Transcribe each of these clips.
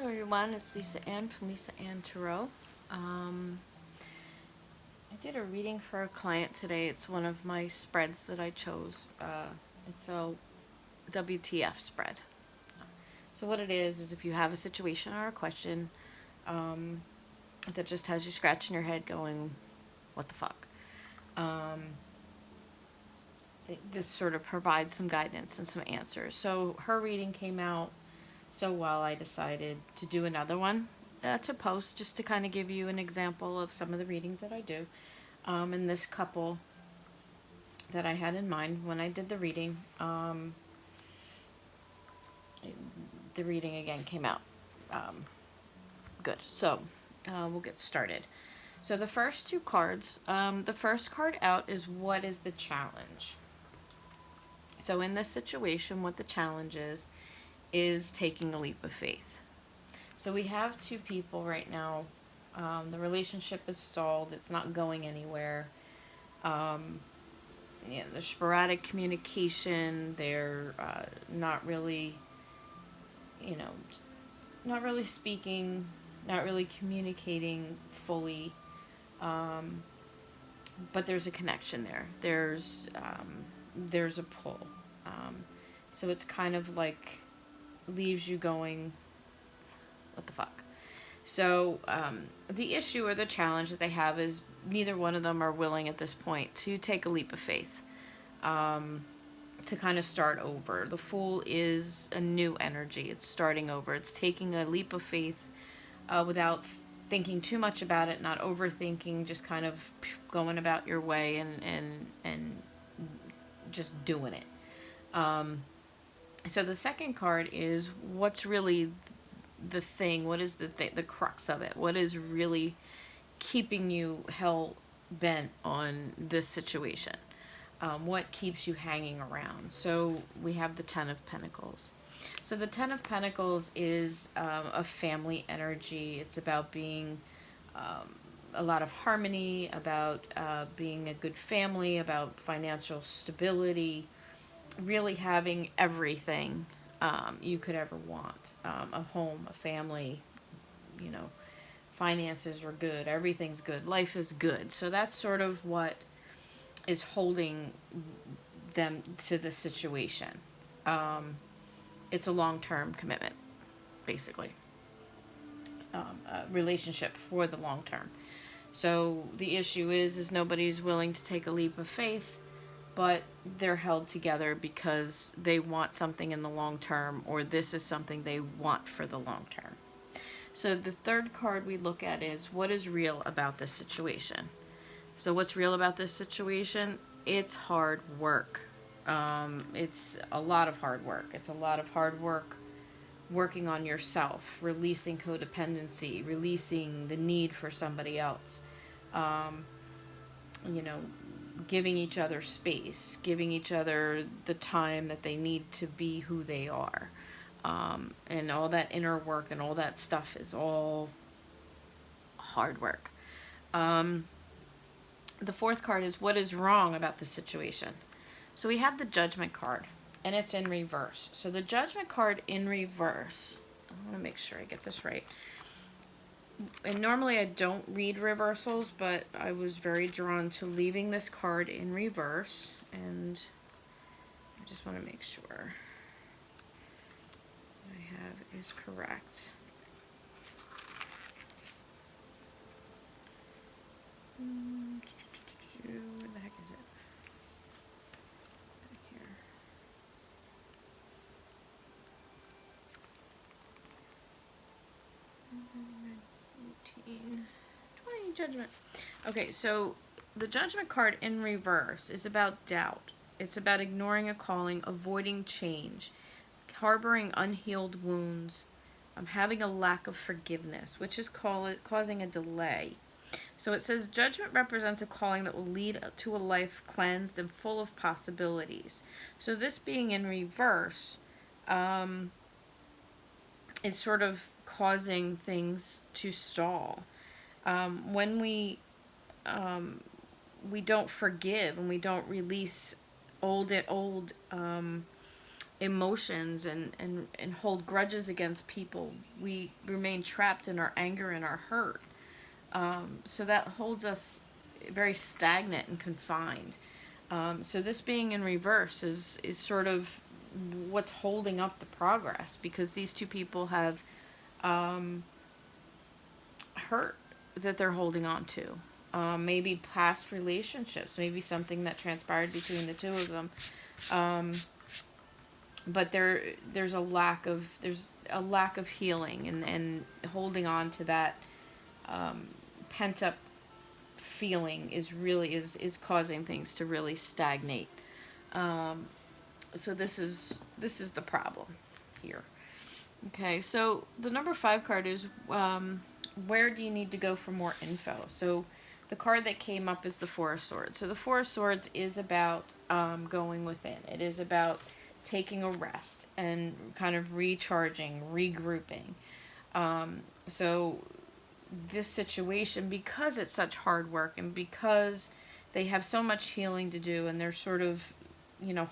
everyone, it's Lisa Ann from Lisa Ann Tarot. I did a reading for a client today. It's one of my spreads that I chose. It's a WTF spread. So what it is if you have a situation or a question that just has you scratching your head going, what the fuck? This sort of provides some guidance and some answers. So her reading came out so well, I decided to do another one to post just to kind of give you an example of some of the readings that I do. And this couple that I had in mind when I did the reading again came out good. So we'll get started. So the first two cards, the first card out is what is the challenge? So in this situation, what the challenge is taking a leap of faith. So we have two people right now. The relationship is stalled. It's not going anywhere. There's sporadic communication. They're not really, not really speaking, not really communicating fully. But there's a connection there. There's a pull. So it's kind of like leaves you going, what the fuck? So the issue or the challenge that they have is neither one of them are willing at this point to take a leap of faith, to kind of start over. The Fool is a new energy. It's starting over. It's taking a leap of faith without thinking too much about it, not overthinking, just kind of going about your way and just doing it. So the second card is what's really the thing, what is the crux of it, what is really keeping you hell bent on this situation, what keeps you hanging around. So we have the Ten of Pentacles. So the Ten of Pentacles is a family energy. It's about being a lot of harmony, about being a good family, about financial stability, really having everything you could ever want. A home, a family, finances are good, everything's good, life is good. So that's sort of what is holding them to this situation. It's a long-term commitment, basically. A relationship for the long term. So the issue is nobody's willing to take a leap of faith, but they're held together because they want something in the long term, or this is something they want for the long term. So the third card we look at is what is real about this situation. So what's real about this situation? It's hard work. It's a lot of hard work. It's a lot of hard work working on yourself, releasing codependency, releasing the need for somebody else. Giving each other space, giving each other the time that they need to be who they are. And all that inner work and all that stuff is all hard work. The fourth card is what is wrong about the situation. So we have the Judgment card, and it's in reverse. So the Judgment card in reverse, I want to make sure I get this right. And normally I don't read reversals, but I was very drawn to leaving this card in reverse, and I just want to make sure what I have is correct. Where the heck is it? Back here. 18, 20, Judgment. Okay, so the Judgment card in reverse is about doubt. It's about ignoring a calling, avoiding change, harboring unhealed wounds, having a lack of forgiveness, which is causing a delay. So it says Judgment represents a calling that will lead to a life cleansed and full of possibilities. So this being in reverse is sort of causing things to stall. When we don't forgive and we don't release old emotions and hold grudges against people. We remain trapped in our anger and our hurt. So that holds us very stagnant and confined. So this being in reverse is sort of what's holding up the progress, because these two people have hurt that they're holding on to. Maybe past relationships, maybe something that transpired between the two of them. But there's a lack of healing, and holding on to that pent up feeling is causing things to really stagnate. So this is the problem here. Okay, so the number 5 card is where do you need to go for more info? So the card that came up is the Four of Swords. So the Four of Swords is about going within. It is about taking a rest and kind of recharging, regrouping. So this situation, because it's such hard work and because they have so much healing to do, and they're sort of,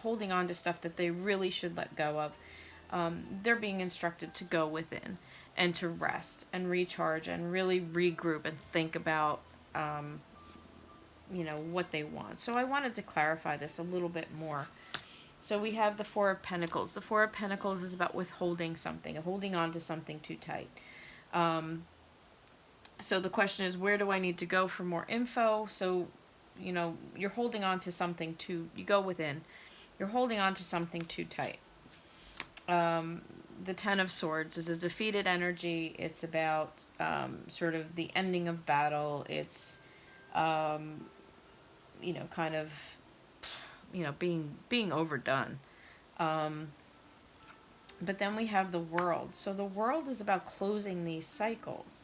holding on to stuff that they really should let go of, they're being instructed to go within and to rest and recharge and really regroup and think about, what they want. So I wanted to clarify this a little bit more. So we have the Four of Pentacles. The Four of Pentacles is about withholding something, holding on to something too tight. So the question is, where do I need to go for more info? So, you're holding on to something you go within. You're holding on to something too tight. The Ten of Swords is a defeated energy. It's about sort of the ending of battle. It's, kind of, being overdone. But then we have the World. So the World is about closing these cycles.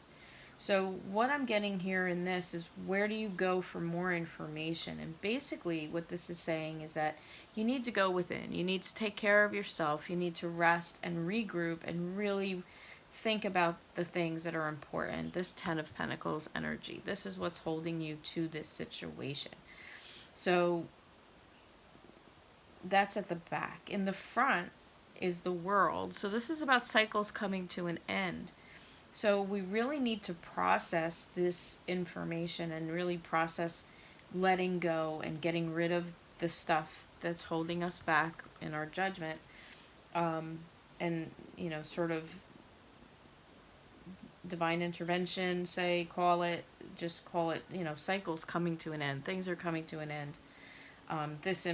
So what I'm getting here in this is, where do you go for more information? And basically what this is saying is that you need to go within. You need to take care of yourself. You need to rest and regroup and really think about the things that are important. This Ten of Pentacles energy. This is what's holding you to this situation. So that's at the back. In the front is the World. So this is about cycles coming to an end. So we really need to process this information and really process letting go and getting rid of the stuff that's holding us back in our judgment. And, sort of divine intervention, call it, cycles coming to an end. Things are coming to an end. This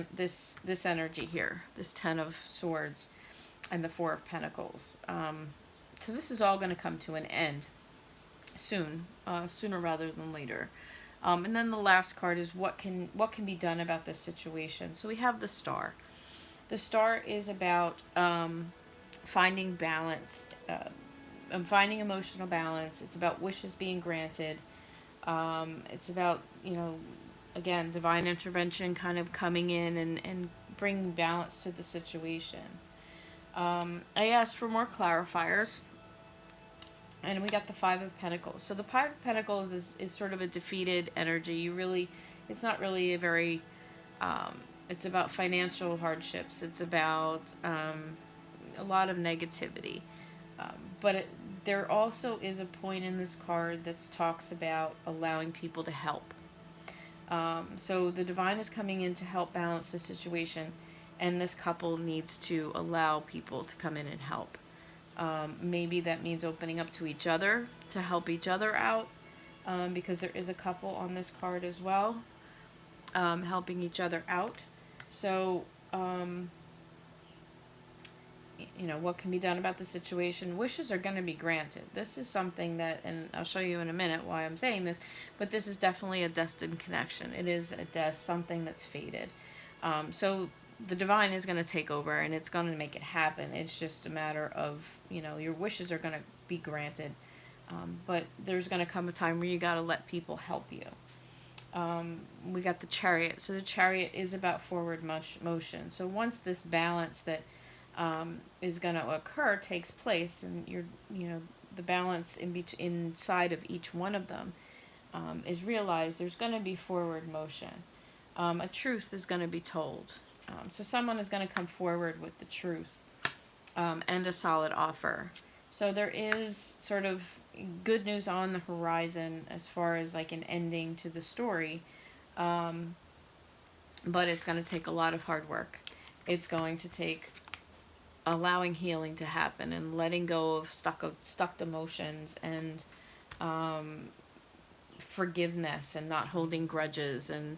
energy here, this Ten of Swords and the Four of Pentacles. So this is all going to come to an end soon, sooner rather than later. And then the last card is what can be done about this situation. So we have the Star. The Star is about finding balance, finding emotional balance. It's about wishes being granted. It's about, again, divine intervention kind of coming in and bringing balance to the situation. I asked for more clarifiers. And we got the Five of Pentacles. So the Five of Pentacles is sort of a defeated energy. It's not really a very, it's about financial hardships. It's about a lot of negativity. But there also is a point in this card that talks about allowing people to help. So the divine is coming in to help balance the situation. And this couple needs to allow people to come in and help. Maybe that means opening up to each other to help each other out, because there is a couple on this card as well, helping each other out. So, what can be done about the situation? Wishes are going to be granted. This is something that, and I'll show you in a minute why I'm saying this, but this is definitely a destined connection. It is something that's fated. So the divine is going to take over and it's going to make it happen. It's just a matter of, your wishes are going to be granted. But there's going to come a time where you got to let people help you. We got the Chariot. So the Chariot is about forward motion. So once this balance that is going to occur takes place, and the balance inside of each one of them is realized, there's going to be forward motion. A truth is going to be told. So someone is going to come forward with the truth. and a solid offer. So there is sort of good news on the horizon as far as like an ending to the story. But it's going to take a lot of hard work. It's going to take allowing healing to happen and letting go of stuck emotions and forgiveness and not holding grudges and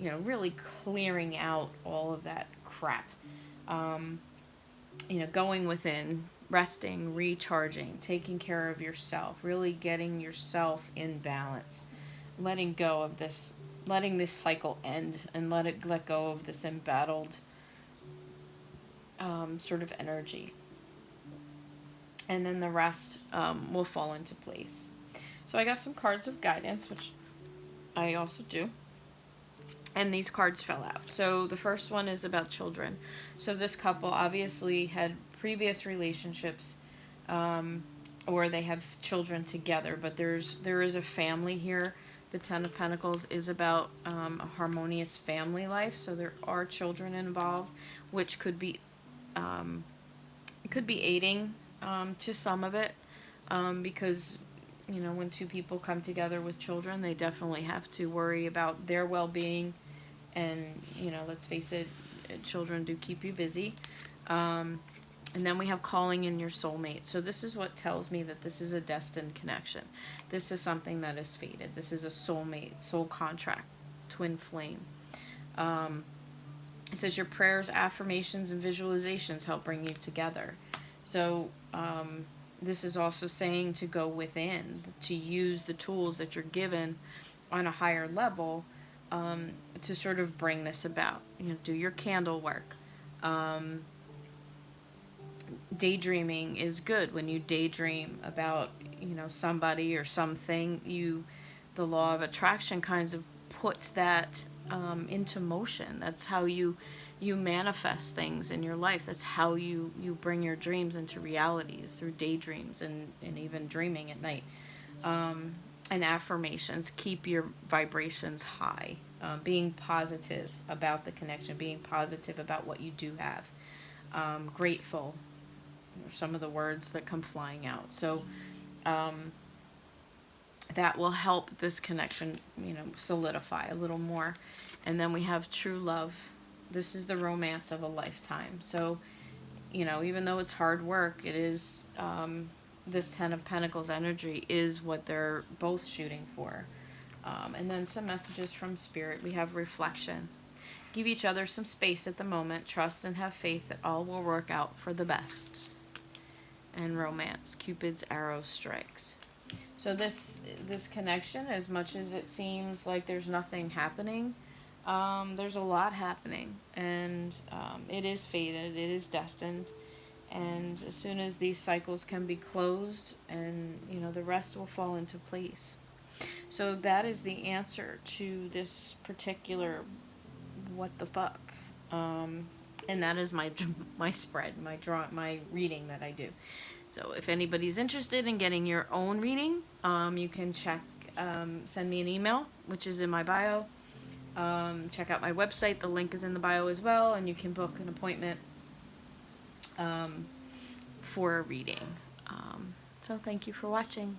really clearing out all of that crap. Going within, resting, recharging, taking care of yourself, really getting yourself in balance, letting go of this, letting this cycle end, and let go of this embattled sort of energy. And then the rest will fall into place. So I got some cards of guidance, which I also do. And these cards fell out. So the first one is about children. So this couple obviously had previous relationships or they have children together, but there is a family here. The Ten of Pentacles is about a harmonious family life, so there are children involved, which could be aiding to some of it, because when two people come together with children, they definitely have to worry about their well-being, and let's face it, children do keep you busy. And then we have calling in your soulmate. So this is what tells me that this is a destined connection. This is something that is fated. This is a soulmate, soul contract, twin flame. It says your prayers, affirmations, and visualizations help bring you together. So this is also saying to go within, to use the tools that you're given on a higher level to sort of bring this about. Do your candle work. Daydreaming is good. When you daydream about somebody or something, the law of attraction kinds of puts that into motion. That's how you manifest things in your life. That's how you bring your dreams into reality, is through daydreams and even dreaming at night. And affirmations keep your vibrations high. Being positive about the connection, being positive about what you do have. Grateful are some of the words that come flying out. So that will help this connection, solidify a little more. And then we have true love. This is the romance of a lifetime. So, even though it's hard work, it is, this Ten of Pentacles energy is what they're both shooting for. And then some messages from Spirit. We have reflection. Give each other some space at the moment. Trust and have faith that all will work out for the best. And romance. Cupid's arrow strikes. So this connection, as much as it seems like there's nothing happening, there's a lot happening. And it is fated. It is destined. And as soon as these cycles can be closed, and the rest will fall into place. So that is the answer to this particular what the fuck. And that is my spread, my reading that I do. So if anybody's interested in getting your own reading, you can send me an email, which is in my bio. Check out my website. The link is in the bio as well, and you can book an appointment for a reading. So thank you for watching.